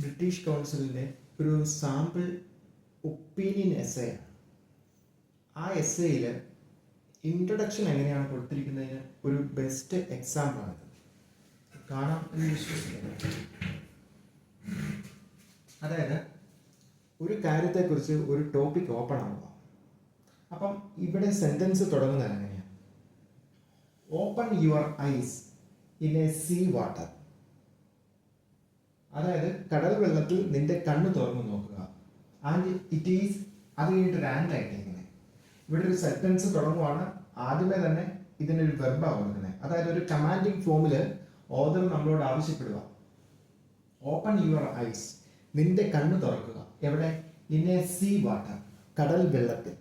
British കൗൺസിലിൻ്റെ ഒരു sample opinion essay ആണ്. ആ എസ്സേയിൽ ഇൻട്രൊഡക്ഷൻ എങ്ങനെയാണ് കൊടുത്തിരിക്കുന്നതിന് ഒരു ബെസ്റ്റ് എക്സാമ്പിളാണിത്. കാണാം എന്ന് വിശ്വസിക്കുന്നു. അതായത് ഒരു കാര്യത്തെക്കുറിച്ച് ഒരു ടോപ്പിക് ഓപ്പൺ ആവുക. അപ്പം ഇവിടെ സെൻറ്റൻസ് തുടങ്ങുന്നത് എങ്ങനെയാണ്? Open your eyes in A sea water. അതായത് കടൽ വെള്ളത്തിൽ നിന്റെ കണ്ണ് തുറന്നു നോക്കുക. ആൻഡ് ഇറ്റ് ഈസ്, അത് കഴിഞ്ഞിട്ടൊരു ആൻഡ് ആയിട്ടിരിക്കുന്നത്. ഇവിടെ ഒരു സെൻറ്റൻസ് തുടങ്ങുവാണ്. ആദ്യമേ തന്നെ ഇതിനൊരു വെർബാണ് കൊടുക്കുന്നത്. അതായത് ഒരു കമാൻഡിങ് ഫോമിൽ ഓതർ നമ്മളോട് ആവശ്യപ്പെടുക, ഓപ്പൺ യുവർ ഐസ്, നിന്റെ കണ്ണ് തുറക്കുക. എവിടെ? ഇൻ എ സീ വാട്ടർ, കടൽ വെള്ളത്തിൽ.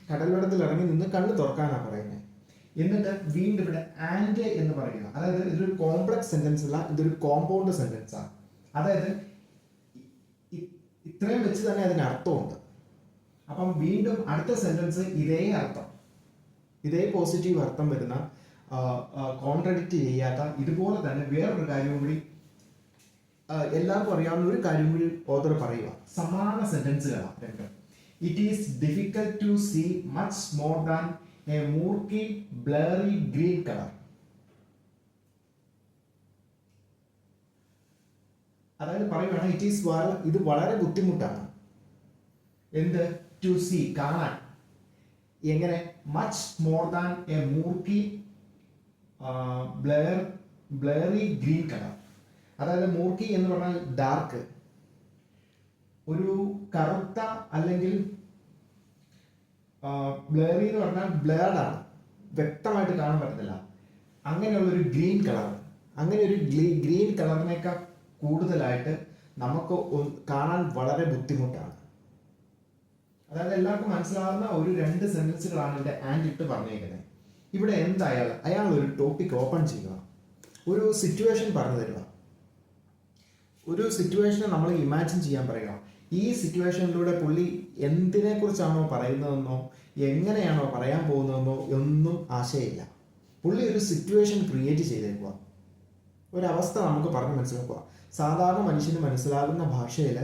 കടൽ വെള്ളത്തിൽ ഇറങ്ങി നിന്ന് കണ്ണ് തുറക്കാനാണ് പറയുന്നത്. എന്നിട്ട് വീണ്ടും ഇവിടെ ആൻഡ് എന്ന് പറയുക. അതായത് ഇതൊരു കോംപ്ലക്സ് സെന്റൻസ് അല്ല, ഇതൊരു കോമ്പൗണ്ട് സെന്റൻസ് ആണ്. അതായത് ഇത്രയും വെച്ച് തന്നെ അതിന് അർത്ഥമുണ്ട്. അപ്പം വീണ്ടും അടുത്ത സെന്റൻസ് ഇതേ അർത്ഥം, ഇതേ പോസിറ്റീവ് അർത്ഥം വരുന്ന, കോൺട്രഡിക്റ്റ് ചെയ്യാത്ത ഇതുപോലെ തന്നെ വേറൊരു കാര്യവും കൂടി, എല്ലാവർക്കും അറിയാവുന്ന ഒരു കാര്യം കൂടി ഓതർ പറയുക. സമാന സെന്റൻസുകളാണ് രണ്ടും. It is difficult to see much more than a murky blurry green colour. അതായത് പറയുകയാണ്, ഇറ്റ് ഈസ്, ഇത് വളരെ ബുദ്ധിമുട്ടാണ്. എന്ത്? ടു സീ, കാണാൻ. എങ്ങനെ? Much more than a murky blurry green colour. അതായത് മൂർക്കി എന്ന് പറഞ്ഞാൽ ഡാർക്ക്, ഒരു കറുത്ത, അല്ലെങ്കിൽ ബ്ലറി എന്ന് പറഞ്ഞാൽ ബ്ലേഡാണ്, വ്യക്തമായിട്ട് കാണാൻ പറ്റുന്നില്ല. അങ്ങനെയുള്ള ഒരു ഗ്രീൻ കളർ. അങ്ങനെ ഒരു ഗ്രീൻ കളറിനേക്കാൾ കൂടുതലായിട്ട് നമുക്ക് കാണാൻ വളരെ ബുദ്ധിമുട്ടാണ്. അതായത് എല്ലാവർക്കും മനസ്സിലാവുന്ന ഒരു രണ്ട് സെന്റൻസുകളാണ് ഇവിടെ ആൻഡ് ഇട്ട് പറഞ്ഞേക്കുന്നത്. ഇവിടെ എന്തായാലും അയാൾ ഒരു ടോപ്പിക് ഓപ്പൺ ചെയ്യുക, ഒരു സിറ്റുവേഷൻ പറഞ്ഞു തരിക. ഒരു സിറ്റുവേഷനെ നമ്മൾ ഇമാജിൻ ചെയ്യാൻ പറയുക. ഈ സിറ്റുവേഷനിലൂടെ പുള്ളി എന്തിനെ കുറിച്ചാണോ പറയുന്നതെന്നോ എങ്ങനെയാണോ പറയാൻ പോകുന്നതെന്നോ ഒന്നും ആശയമില്ല. പുള്ളി ഒരു സിറ്റുവേഷൻ ക്രിയേറ്റ് ചെയ്തേക്കുക, ഒരവസ്ഥ നമുക്ക് പറഞ്ഞ് മനസ്സിലാക്കുക. സാധാരണ മനുഷ്യന് മനസ്സിലാകുന്ന ഭാഷയിൽ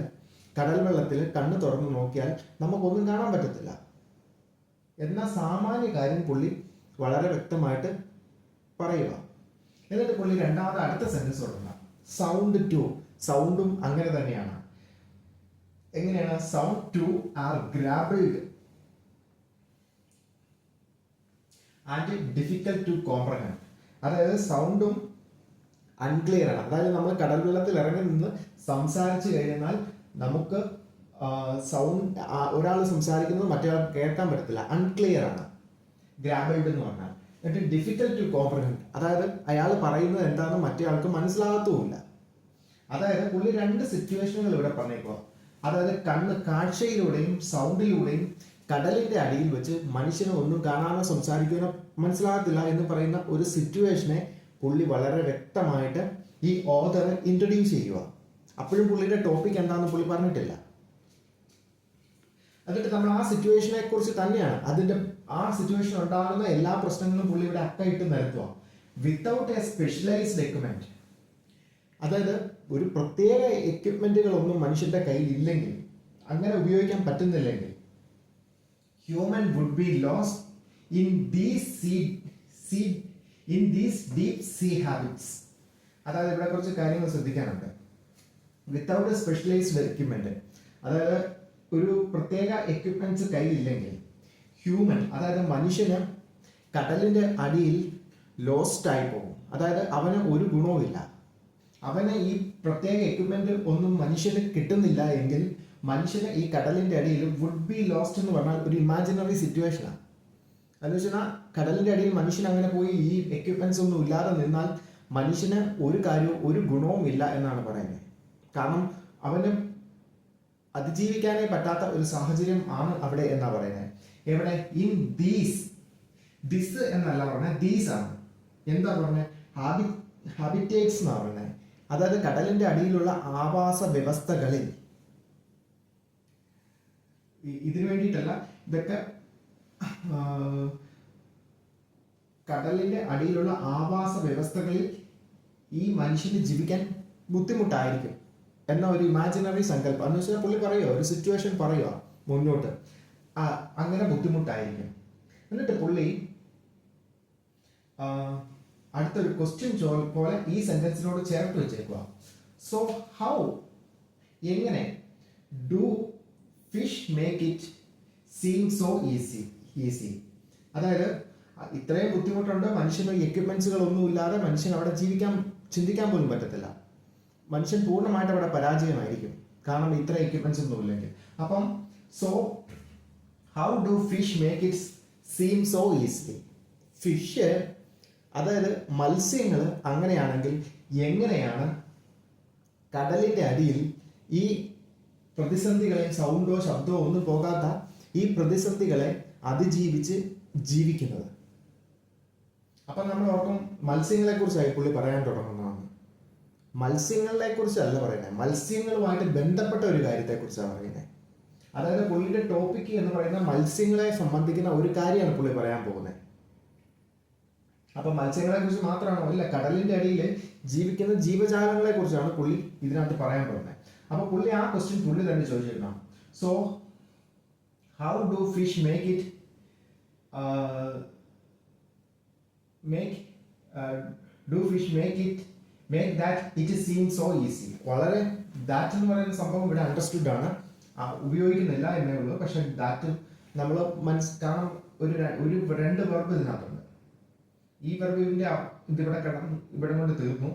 കടൽ വെള്ളത്തിൽ കണ്ണ് തുറന്നു നോക്കിയാൽ നമുക്കൊന്നും കാണാൻ പറ്റത്തില്ല. എന്നാൽ സാമാന്യ കാര്യം പുള്ളി വളരെ വ്യക്തമായിട്ട് പറയുക. എന്നിട്ട് പുള്ളി രണ്ടാമത് അടുത്ത സെന്റൻസ് തുടങ്ങുക. സൗണ്ട് ടു, സൗണ്ടും അങ്ങനെ തന്നെയാണ്. എങ്ങനെയാണ്? Sound too are garbled and difficult to comprehend. അതായത് സൗണ്ടും അൺക്ലിയർ ആണ്. അതായത് നമ്മൾ കടൽ വെള്ളത്തിൽ ഇറങ്ങി നിന്ന് സംസാരിച്ചു കഴിഞ്ഞാൽ നമുക്ക് സൗണ്ട്, ഒരാൾ സംസാരിക്കുന്നത് മറ്റൊരാൾ കേൾക്കാൻ പറ്റത്തില്ല, അൺക്ലിയർ ആണ്. ഗ്രാബിൾഡ് എന്ന് പറഞ്ഞാൽ. എന്നിട്ട് ഡിഫിക്കൽട്ട് ടു കോംപ്രഹെൻഡ്, അതായത് അയാൾ പറയുന്നത് എന്താണെന്ന് മറ്റേ ആൾക്ക് മനസ്സിലാകത്തുമില്ല. അതായത് പുള്ളി രണ്ട് സിറ്റുവേഷനുകൾ ഇവിടെ പറഞ്ഞേക്കുക. അതായത് കണ്ണ് കാഴ്ചയിലൂടെയും സൗണ്ടിലൂടെയും കടലിന്റെ അടിയിൽ വെച്ച് മനുഷ്യനെ ഒന്നും കാണാനോ സംസാരിക്കാനോ മനസ്സിലാകത്തില്ല എന്ന് പറയുന്ന ഒരു സിറ്റുവേഷനെ പുള്ളി വളരെ വ്യക്തമായിട്ട് ഈ ഓതർ ഇൻട്രൊഡ്യൂസ് ചെയ്യുക. അപ്പോഴും പുള്ളിയുടെ ടോപ്പിക് എന്താണെന്ന് പുള്ളി പറഞ്ഞിട്ടില്ല. എന്നിട്ട് നമ്മൾ ആ സിറ്റുവേഷനെ കുറിച്ച് തന്നെയാണ്, അതിന്റെ ആ സിറ്റുവേഷൻ ഉണ്ടാകുന്ന എല്ലാ പ്രശ്നങ്ങളും പുള്ളി ഇവിടെ അക്കയിട്ട് നിരത്തുക. Without a specialised equipment. അതായത് ഒരു പ്രത്യേക എക്യുപ്മെന്റുകളൊന്നും മനുഷ്യന്റെ കയ്യിൽ ഇല്ലെങ്കിൽ, അങ്ങനെ ഉപയോഗിക്കാൻ പറ്റുന്നില്ലെങ്കിൽ, human would be lost in these deep sea habits. അതായത് ഇവിടെ കുറച്ച് കാര്യങ്ങൾ ശ്രദ്ധിക്കാനുണ്ട്. വിത്തൗട്ട് എ സ്പെഷ്യലൈസ്ഡ് എക്യുപ്മെന്റ്, അതായത് ഒരു പ്രത്യേക എക്യുപ്മെന്റ്സ് കയ്യിലില്ലെങ്കിൽ ഹ്യൂമൻ, അതായത് മനുഷ്യന് കടലിന്റെ അടിയിൽ ലോസ്റ്റ് ആയി പോകും. അതായത് അവന് ഒരു ഗുണവുമില്ല. അവന് ഈ പ്രത്യേക എക്യുപ്മെന്റ് ഒന്നും മനുഷ്യന് കിട്ടുന്നില്ല എങ്കിൽ മനുഷ്യന് ഈ കടലിന്റെ അടിയിൽ വുഡ് ബി ലോസ്റ്റ് എന്ന് പറഞ്ഞാൽ ഒരു ഇമാജിനറി സിറ്റുവേഷനാണ്. എന്ന് വെച്ചാൽ കടലിന്റെ അടിയിൽ മനുഷ്യൻ അങ്ങനെ പോയി ഈ എക്യുപ്മെന്റ്സ് ഒന്നും ഇല്ലാതെ നിന്നാൽ മനുഷ്യന് ഒരു കാര്യവും ഒരു ഗുണവും ഇല്ല എന്നാണ് പറയുന്നത്. കാരണം അവന് അതിജീവിക്കാനേ പറ്റാത്ത ഒരു സാഹചര്യം ആണ് അവിടെ എന്നാ പറയുന്നത്. എവിടെ? ഇൻ ദിസ് എന്നല്ല പറഞ്ഞത്, ദീസ് ആണ്. എന്താ പറഞ്ഞത്? ഹാബിറ്റേറ്റ്സ് എന്നാ പറയുന്നത്. അതായത് കടലിന്റെ അടിയിലുള്ള ആവാസ വ്യവസ്ഥകളിൽ. ഇതിനു വേണ്ടിയിട്ടല്ല, ഇതൊക്കെ കടലിന്റെ അടിയിലുള്ള ആവാസ വ്യവസ്ഥകളിൽ ഈ മനുഷ്യന് ജീവിക്കാൻ ബുദ്ധിമുട്ടായിരിക്കും എന്ന ഒരു ഇമാജിനറി സങ്കല്പം എന്ന് വെച്ചാൽ പുള്ളി പറയുക, ഒരു സിറ്റുവേഷൻ പറയുക മുന്നോട്ട്, അങ്ങനെ ബുദ്ധിമുട്ടായിരിക്കും. എന്നിട്ട് പുള്ളി അടുത്തൊരു ക്വസ്റ്റ്യൻ പോലെ ഈ സെന്റൻസിനോട് ചേർത്ത് വെച്ചേക്കുക. സോ ഹൗ, എങ്ങനെ, do fish make it seem so easy. അതായത് ഇത്രയും ബുദ്ധിമുട്ടുണ്ട്, മനുഷ്യന് എക്യുപ്മെന്റ്സുകളൊന്നും ഇല്ലാതെ മനുഷ്യൻ അവിടെ ചിന്തിക്കാൻ പോലും പറ്റത്തില്ല. മനുഷ്യൻ പൂർണ്ണമായിട്ട് അവിടെ പരാജയമായിരിക്കും, കാരണം ഇത്ര എക്യുപ്മെന്റ്സ് ഒന്നും ഇല്ലെങ്കിൽ. അപ്പം so how do fish make it seem so easily. Fish, അതായത് മത്സ്യങ്ങൾ അങ്ങനെയാണെങ്കിൽ എങ്ങനെയാണ് കടലിൻ്റെ അടിയിൽ ഈ പ്രതിസന്ധികളെ, സൗണ്ടോ ശബ്ദമോ ഒന്നും പോകാത്ത ഈ പ്രതിസന്ധികളെ അതിജീവിച്ച് ജീവിക്കുന്നത്? അപ്പം നമ്മൾ ഓർക്കും മത്സ്യങ്ങളെ കുറിച്ചായി പുള്ളി പറയാൻ തുടങ്ങുന്നതാണ്. മത്സ്യങ്ങളെ കുറിച്ചല്ല പറയുന്നത്, മത്സ്യങ്ങളുമായിട്ട് ബന്ധപ്പെട്ട ഒരു കാര്യത്തെക്കുറിച്ചാണ് പറയുന്നത്. അതായത് പുള്ളിയുടെ ടോപ്പിക് എന്ന് പറയുന്നത് മത്സ്യങ്ങളെ സംബന്ധിക്കുന്ന ഒരു കാര്യമാണ് പുള്ളി പറയാൻ പോകുന്നത്. അപ്പൊ മത്സ്യങ്ങളെ കുറിച്ച് മാത്രമാണോ? ഇല്ല, കടലിന്റെ അടിയിൽ ജീവിക്കുന്ന ജീവജാലങ്ങളെ കുറിച്ചാണ് പുള്ളി ഇതിനകത്ത് പറയാൻ പോകുന്നത്. അപ്പൊ പുള്ളി ആ ക്വസ്റ്റ്യൻ പുള്ളി തന്നെ ചോദിച്ചിരുന്നു. So how do fish make it make that it seem so easy. വളരെ ദാറ്റ് എന്ന് പറയുന്ന സംഭവം ഇവിടെ അണ്ടർസ്റ്റുഡ് ആണ്, ഉപയോഗിക്കുന്നില്ല എന്നേ ഉള്ളൂ. പക്ഷെ ദാറ്റ് നമ്മൾ കാരണം ഒരു രണ്ട് വെർബ് ഇതിനകത്തുണ്ട്. ഈ വെർബിന്റെ ഇവിടെ കൊണ്ട് തീർന്നു.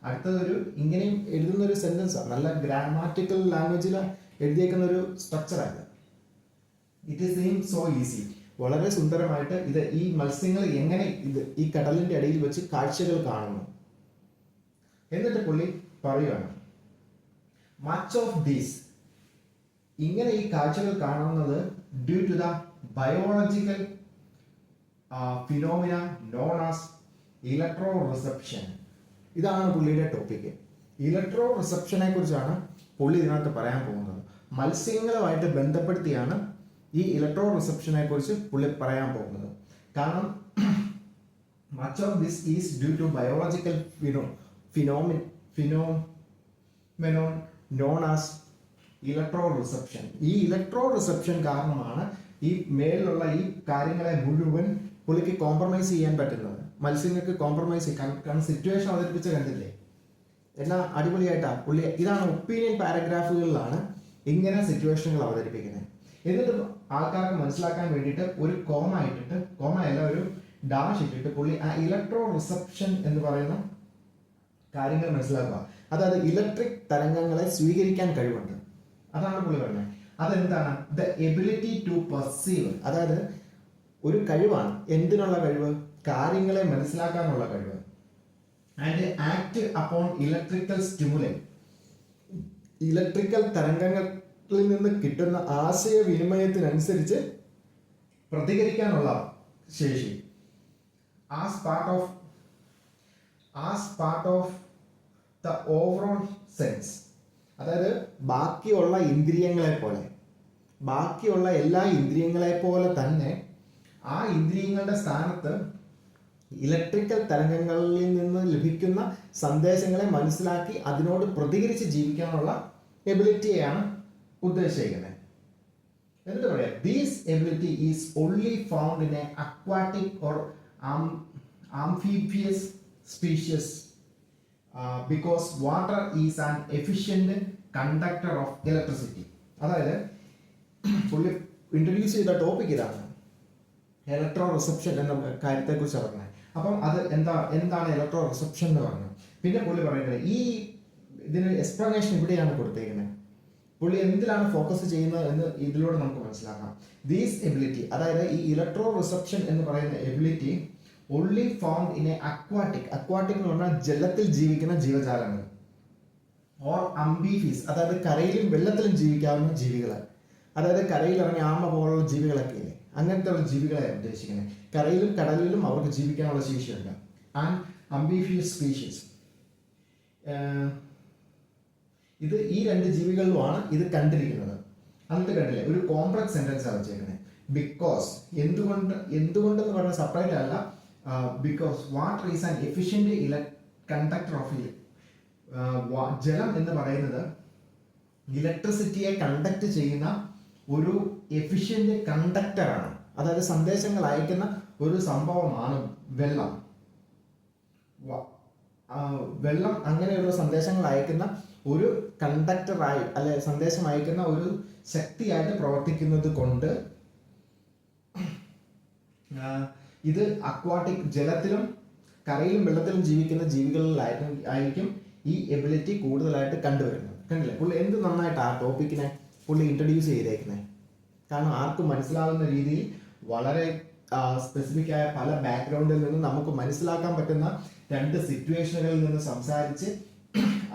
അടുത്തതൊരു ഇങ്ങനെയും എഴുതുന്ന ഒരു സെന്റൻസ് ആണ്, നല്ല ഗ്രാമാറ്റിക്കൽ ലാംഗ്വേജിൽ എഴുതിയേക്കുന്ന ഒരു സ്ട്രക്ചറാണ്. It seem so easy. വളരെ സുന്ദരമായിട്ട് ഇത് ഈ മത്സ്യങ്ങൾ എങ്ങനെ ഈ കടലിന്റെ അടിയിൽ വെച്ച് കാഴ്ചകൾ കാണുന്നു. എന്നിട്ട് പുള്ളി പറയുകയാണ്, മച്ച് ഓഫ് ദീസ്, ഇങ്ങനെ ഈ കാഴ്ചകൾ കാണുന്നത് due to the biological phenomena known as electro reception. ഇതാണ് പുള്ളിയുടെ ടോപ്പിക്ക്. ഇലക്ട്രോ റിസപ്ഷനെ കുറിച്ചാണ് പുള്ളി ഇതിനകത്ത് പറയാൻ പോകുന്നത്. മത്സ്യങ്ങളുമായിട്ട് ബന്ധപ്പെടുത്തിയാണ് ഈ ഇലക്ട്രോ റിസപ്ഷനെ കുറിച്ച് പുള്ളി പറയാൻ പോകുന്നത്. കാരണം much of this is due to biological phenomenon known as electro reception. ഈ ഇലക്ട്രോ റിസപ്ഷൻ കാരണമാണ് ഈ മേളിലുള്ള ഈ കാര്യങ്ങളെ മുഴുവൻ പുള്ളിക്ക് കോംപ്രമൈസ് ചെയ്യാൻ പറ്റുന്നത്. മത്സ്യങ്ങൾക്ക് കോംപ്രമൈസ് ചെയ്യാൻ, കാരണം സിറ്റുവേഷൻ അവതരിപ്പിച്ച കണ്ടില്ലേ എന്നാ അടിപൊളിയായിട്ടാ പുള്ളി. ഇതാണ് ഒപ്പീനിയൻ പാരഗ്രാഫുകളിലാണ് ഇങ്ങനെ സിറ്റുവേഷനുകൾ അവതരിപ്പിക്കുന്നത്. എന്നിട്ട് ആൾക്കാർക്ക് മനസ്സിലാക്കാൻ വേണ്ടിയിട്ട് ഒരു കോമ ഇട്ടിട്ട്, കോമയല്ല ഒരു ഡാഷ് ഇട്ടിട്ട് പുള്ളി ആ ഇലക്ട്രോ റിസപ്ഷൻ എന്ന് പറയുന്ന കാര്യങ്ങൾ മനസ്സിലാക്കുക. അതായത് ഇലക്ട്രിക് തരംഗങ്ങളെ സ്വീകരിക്കാൻ കഴിവുണ്ട്, അതാണ് പുള്ളി പറയുന്നത്. അതെന്താണ്? The ability to perceive. അതായത് ഒരു കഴിവാണ്. എന്തിനുള്ള കഴിവ്? കാര്യങ്ങളെ മനസ്സിലാക്കാനുള്ള കഴിവ്. And act upon electrical stimuli. Electrical തരംഗങ്ങളിൽ നിന്ന് കിട്ടുന്ന ആശയവിനിമയത്തിനനുസരിച്ച് പ്രതികരിക്കാനുള്ള ശേഷി. As part of the overall sense. അതായത് ബാക്കിയുള്ള എല്ലാ ഇന്ദ്രിയങ്ങളെ പോലെ തന്നെ ആ ഇന്ദ്രിയങ്ങളുടെ സ്ഥാനത്ത് ഇലക്ട്രിക്കൽ തരംഗങ്ങളിൽ നിന്ന് ലഭിക്കുന്ന സന്ദേശങ്ങളെ മനസ്സിലാക്കി അതിനോട് പ്രതികരിച്ച് ജീവിക്കാനുള്ള എബിലിറ്റിയെയാണ് ഉദ്ദേശിക്കുന്നത്. എന്നിട്ട് പറയാം, these ability is only found in A aquatic or amphibious species because water is an efficient conductor of electricity. അതായത് പുള്ളി ഇൻട്രൊഡ്യൂസ് ചെയ്ത ടോപ്പിക് ഇതാണ്, ഇലക്ട്രോ റിസപ്ഷൻ എന്ന കാര്യത്തെക്കുറിച്ച് പറഞ്ഞത്. അപ്പം അത് എന്താണ് ഇലക്ട്രോ റിസപ്ഷൻ എന്ന് പറഞ്ഞത്. പിന്നെ പുള്ളി പറയുന്നത് ഈ ഇതിന് എക്സ്പ്ലനേഷൻ ഇവിടെയാണ് കൊടുത്തേക്കുന്നത്. പുള്ളി എന്തിലാണ് ഫോക്കസ് ചെയ്യുന്നത് എന്ന് ഇതിലൂടെ നമുക്ക് മനസ്സിലാക്കാം. ദീസ് എബിലിറ്റി, അതായത് ഈ ഇലക്ട്രോ റിസപ്ഷൻ എന്ന് പറയുന്ന ability only found in A aquatic എന്ന് പറഞ്ഞാൽ ജലത്തിൽ ജീവിക്കുന്ന ജീവജാലങ്ങൾ, ഓർ അംബീഫീസ്, അതായത് കരയിലും വെള്ളത്തിലും ജീവിക്കാവുന്ന ജീവികൾ. അതായത് കരയിൽ ഇറങ്ങിയ ആമ പോലുള്ള ജീവികളൊക്കെ ഇല്ലേ, അങ്ങനത്തെ ഉള്ള ജീവികളെ ഉദ്ദേശിക്കുന്നത്. കരയിലും കടലിലും അവർക്ക് ജീവിക്കാനുള്ള ശേഷിയുണ്ട്. And amphibious species. ഇത് ഈ രണ്ട് ജീവികളിലുമാണ് ഇത് കണ്ടിരിക്കുന്നത്. എന്നിട്ട് കണ്ടില്ലേ, ഒരു കോംപ്ലക്സ് സെന്റൻസ് ആണ് വെച്ചേക്കുന്നത്. ബിക്കോസ്, എന്തുകൊണ്ടെന്ന് പറഞ്ഞാൽ സെപ്പറേറ്റ് അല്ല. Because water is an efficient conductor of ജലം എന്ന് പറയുന്നത് ഇലക്ട്രിസിറ്റിയെ കണ്ടക്ട് ചെയ്യുന്ന ഒരു എഫിഷ്യന്റ് കണ്ടക്ടറാണ്. അതായത് സന്ദേശങ്ങൾ അയക്കുന്ന ഒരു സംഭവമാണ് വെള്ളം. വെള്ളം അങ്ങനെയുള്ള സന്ദേശങ്ങൾ അയക്കുന്ന ഒരു കണ്ടക്ടറായി അല്ലെ സന്ദേശം അയക്കുന്ന ഒരു ശക്തിയായിട്ട് പ്രവർത്തിക്കുന്നത് കൊണ്ട് ഇത് അക്വാട്ടിക് ജലത്തിലും കരയിലും വെള്ളത്തിലും ജീവിക്കുന്ന ജീവികളിലായിരിക്കും ഈ എബിലിറ്റി കൂടുതലായിട്ട് കണ്ടുവരുന്നത്. കണ്ടില്ലേ പുള്ളി എന്ത് നന്നായിട്ട് ആ ടോപ്പിക്കിനെ പുള്ളി ഇൻട്രൊഡ്യൂസ് ചെയ്തേക്കുന്നത്. കാരണം ആർക്കും മനസ്സിലാകുന്ന രീതിയിൽ വളരെ സ്പെസിഫിക് ആയ പല ബാക്ക്ഗ്രൗണ്ടിൽ നിന്ന് നമുക്ക് മനസ്സിലാക്കാൻ പറ്റുന്ന രണ്ട് സിറ്റുവേഷനുകളിൽ നിന്ന് സംസാരിച്ച്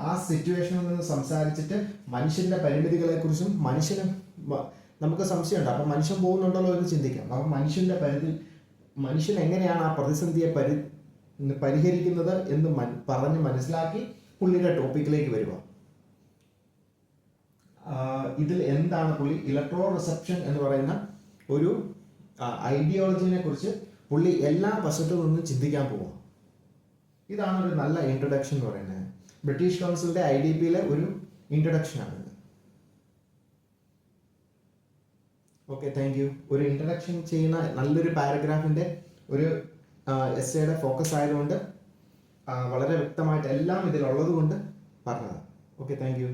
ആ സിറ്റുവേഷനിൽ നിന്ന് സംസാരിച്ചിട്ട് മനുഷ്യന്റെ പരിമിതികളെ കുറിച്ചും നമുക്ക് സംശയമുണ്ട്. അപ്പൊ മനുഷ്യൻ പോകുന്നുണ്ടല്ലോ എന്ന് ചിന്തിക്കാം. അപ്പൊ മനുഷ്യൻ എങ്ങനെയാണ് ആ പ്രതിസന്ധിയെ പരിഹരിക്കുന്നത് എന്ന് പറഞ്ഞ് മനസ്സിലാക്കി പുള്ളിയുടെ ടോപ്പിക്കിലേക്ക് വരിക. ഇതിൽ എന്താണ് പുള്ളി ഇലക്ട്രോ റിസപ്ഷൻ എന്ന് പറയുന്ന ഒരു ഐഡിയോളജിനെ കുറിച്ച് പുള്ളി എല്ലാ വശത്തു നിന്നും ചിന്തിക്കാൻ പോവുക. ഇതാണ് ഒരു നല്ല ഇൻട്രൊഡക്ഷൻ എന്ന് പറയുന്നത്. ബ്രിട്ടീഷ് കൗൺസിലിന്റെ IDPയിലെ ഒരു ഇൻട്രൊഡക്ഷൻ ആണ്. Okay, thank you. ഒരു ഇൻട്രൊഡക്ഷൻ ചെയ്യുന്ന നല്ലൊരു പാരഗ്രാഫിന്റെ ഒരു എസ്സേയുടെ ഫോക്കസ് ആയതുകൊണ്ട് വളരെ വ്യക്തമായിട്ട് എല്ലാം ഇതിലുള്ളത് കൊണ്ട് പറഞ്ഞതാണ്. Okay, thank you.